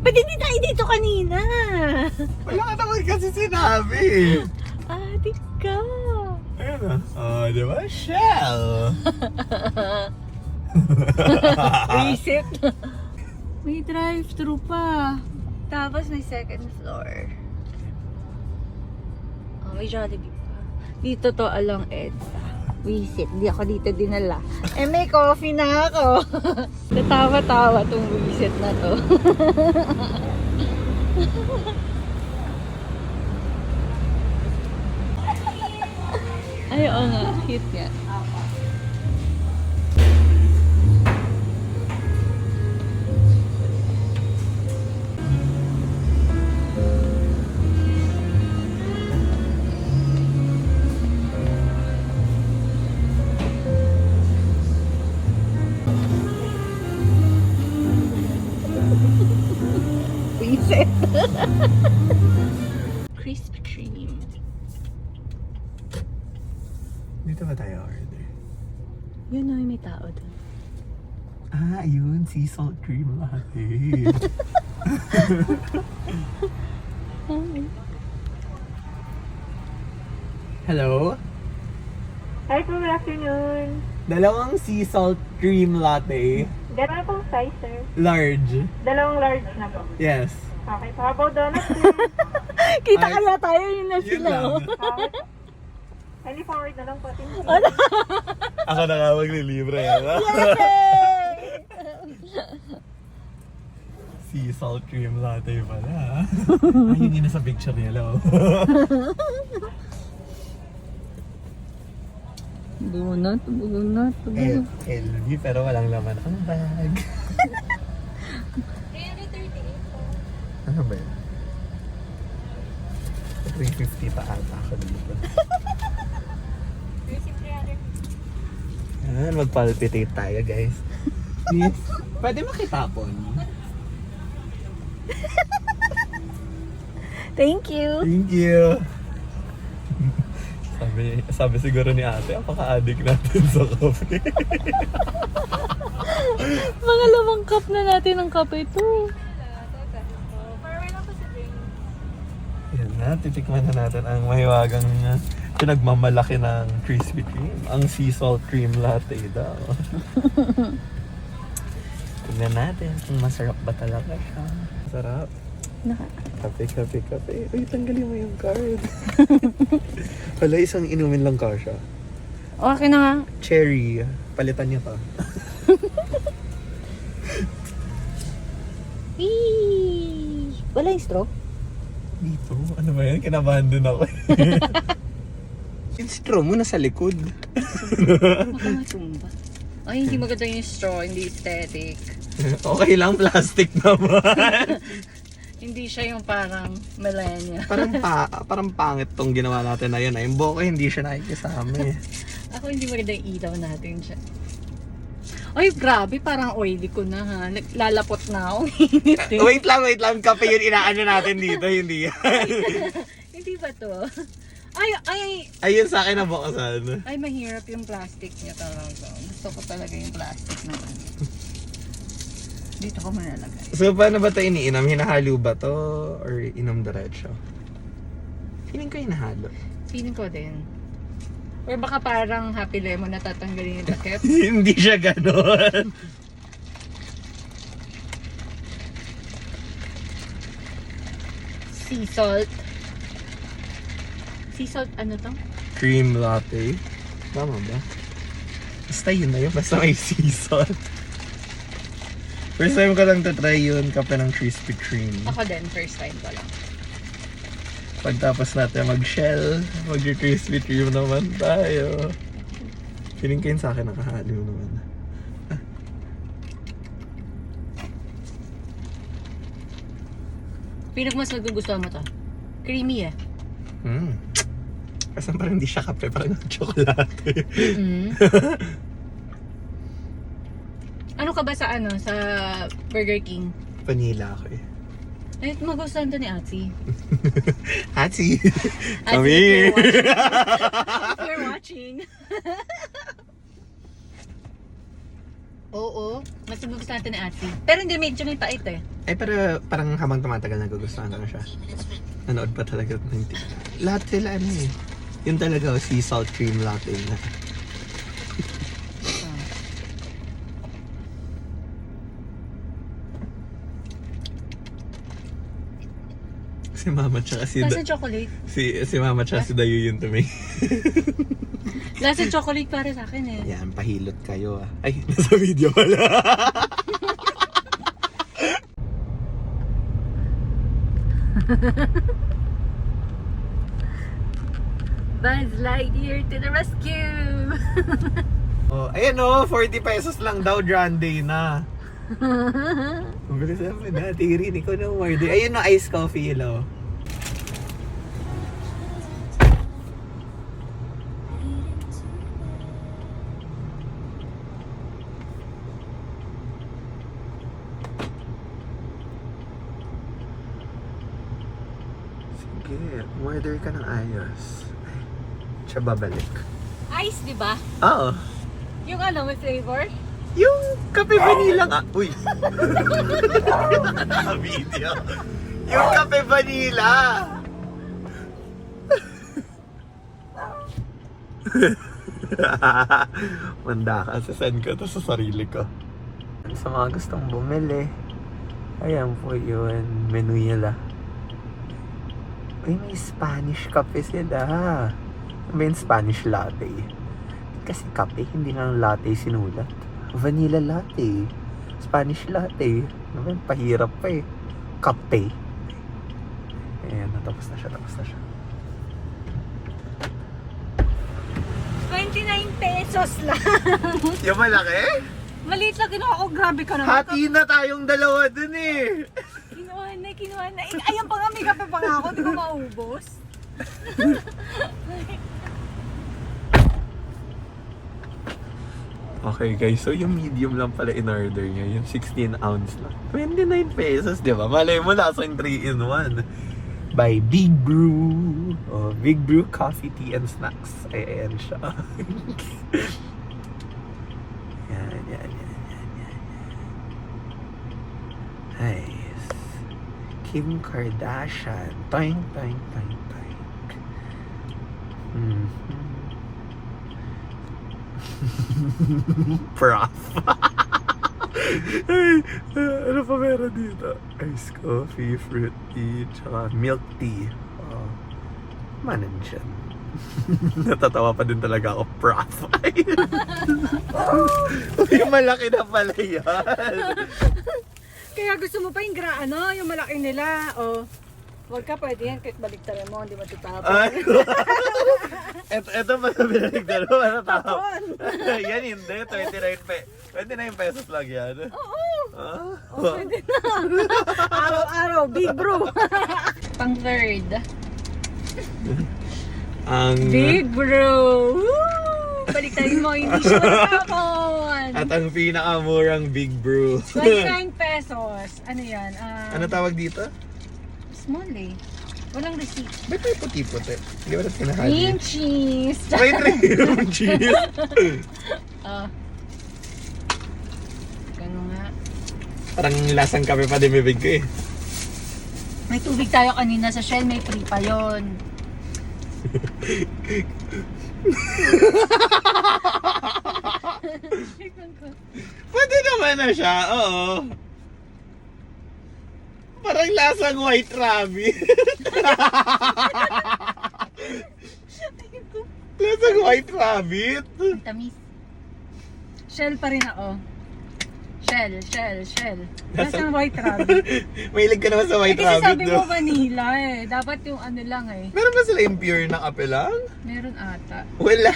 Pwede din tayo dito kanina. Wala ka naman kasi sinabi. Adik ka. Ayun na. Oh, di ba? Shell. Reset. May drive-thru pa. Tapos may second floor. Oh, may Jollibee pa. Dito to along EDSA. Visit. Di ako dito dinala. Eh, may coffee na ako. Natawa-tawa tong visit na to. Ay, oo nga. Hit nga. Visit. Krispy Kreme. Dito ba tayo order? Yun o, may tao doon. Ah, yun. Sea salt cream latte. Hello? Hi po, good afternoon. Dalawang sea salt cream latte. Gano'n pong size, sir? Large. Dalawang large na po. Yes. Okay, so how about donuts, sir? Kita Ay, kaya tayo, yun na Yun sila. lang. Oh. Okay. Any forward na lang po, thank you. Ako na nga maglilibre. Yay! Sea salt cream latte pala. Ayun yun sa picture niya, hello. Donut. LV pero walang laman ang bag. 338 Ano ba yun? 350 pa ata ako dito. Receipt 300. Ayan, mag-palpitate tayo guys. Yes. Pwede makitapon. Thank you. Thank you. Sabi siguro ni ate, apaka-addict natin sa kape. Mga lamang cup na natin ng kape ito. Forward lang po sa drink. Yan na, titikman na natin ang mahiwagang pinagmamalaki ng Krispy Kreme. Ang sea salt cream latte daw. Tignan natin kung masarap ba talaga siya. Sarap. Kape. Uy, tanggalin mo yung card. Wala, isang inumin lang ka siya. Okay na nga. Cherry. Palitan niyo pa. Wee! Wala yung straw? Dito? Ano ba yan? Kinabahan din ako. Yung straw mo nasa likod. Baka matumba. Ay, hindi maganda yung straw. Hindi aesthetic. Okay lang, plastic naman. Hindi siya yung parang millennial. parang pangit tong ginawa natin na yun. Yung buhok ko hindi siya nakikisama eh. Ako hindi maganda yung ilaw natin siya. Ay, grabe. Parang oily ko na ha. Lalapot na ako. Wait lang. Kape yun inaano natin dito, hindi yan. Hindi ba to? Ay, Ayun sa akin na bukasan. ay, mahirap yung plastic niya talaga. Gusto ko talaga yung plastic na ano. Dito ko manalagay. So paano ba ito iniinom? Hinahalo ba to or inom diretso? Feeling ko hinahalo. Feeling ko din. Or baka parang Happy Lemon na tatanggalin yung takip. Hindi siya ganon. Sea salt. Sea salt ano to? Cream latte. Tama ba? Basta yun na yun. Basta may sea salt. First time ko lang try yun, kape ng Krispy Kreme. Ako din, first time ko lang. Pagtapos natin mag-shell, mag-Krispy Kreme naman tayo. Feeling ko yun sa akin nakahalo naman. Pinag mas nagugustuhan mo to? Creamy eh. Kasi parang hindi siya kape, parang chocolate. Ano ka ba sa sa Burger King? Vanilla ako eh. Ay, magustuhan to ni Atsi. Hatsi! Atsi, Come if here! If you're watching. Oo, Mas gusto natin ni ate. Pero hindi, medyo may pait eh. Ay, pero parang habang tumatagal nagugustuhan ko na siya. Nanood pa talaga ng lahat sila ano eh. Yun talaga, sea salt cream latte na. Si Mama tsaka si Lasa chocolate. si Mama tsaka si Dayo yun tumingin. Lasa chocolate para sa akin eh. Yan, pahilot kayo ah. Ay, nasa video pala. Buzz Lightyear to the rescue! Oh, ayan oh, 40 pesos lang daw John Day na. Ang bilis naman na, tirin ko na umorder. Ayun no, iced coffee ilaw. Sige, umorder ka ng ayos. Ay, siya babalik. Ice, di ba? Oo. Yung ano, may flavor? Yung kape vanilla nga. Uy. Video. Yung kape vanilla. Manda ka. Sasend ko to sa sarili ko. Sa mga gustong bumili. Ayan po yun. Menu nila. Uy, may Spanish kape sila. May Spanish latte. Kasi kape, hindi lang latte sinulat. Vanilla latte. Spanish latte. Naman, pahirap pa eh. Kape. Ayan, natapos na siya, tapos na siya. 29 pesos lang. Yung malaki? Maliit lang kinuha ko. Grabe ka naman. Hati na tayong dalawa dun eh. Kinuha na. Ayan pa nga, may kape pa nga ako. Di ko maubos. Okay guys, so yung medium lang pala in order niya, yung 16 ounce lang. 29 pesos, di ba? Malay mo, lasang 3-in-1. By Big Brew. Oh, Big Brew Coffee, Tea, and Snacks. Ayan siya. yan. Nice. Kim Kardashian. Toing. Prof. Ay, ano pa meron dito? Ice coffee, fruit tea, tsaka milk tea. Oh, manan siya. Natatawa pa din talaga ako, prof. Uy, malaki na pala yan. Kaya gusto mo pa yung yung malaki nila. O, wag ka pwede yan kahit baliktaran mo, hindi matutapos. Ay, eto pa sa binigdalo, ano tao? Yan hindi, 29 pesos lang yan. Oo. Ah? Pwede na. Araw-araw, Big Bro. Pang third. Ang... Big Bro! Woo! Balik tayo mo, hindi siya matapon. At ang pinakamurang Big Brew. 29 pesos. Ano yan? Ano tawag dito? Small eh. Walang receipt. Ba't may puti-puti? Hindi ba natin kinahali? Cream cheese. May cream cheese. Gano'n nga. Parang lasang kape pa din bibig ko eh. May tubig tayo kanina sa Shell. May free pa yun. Pwede naman na siya, oo. Parang lasang white rabbit. Lasang white rabbit. Tamis. Shell pa rin ako. Shell. Lasang white rabbit. Mahilig ka naman sa white Kasi rabbit, sabi no? mo vanilla eh. Dapat yung ano lang eh. Meron ba sila yung pure na kape lang? Meron ata. Wala.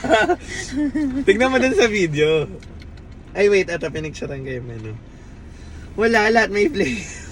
Tignan mo din sa video. Ay wait, ito pinicturean kayo menu. Wala, lahat may flavor.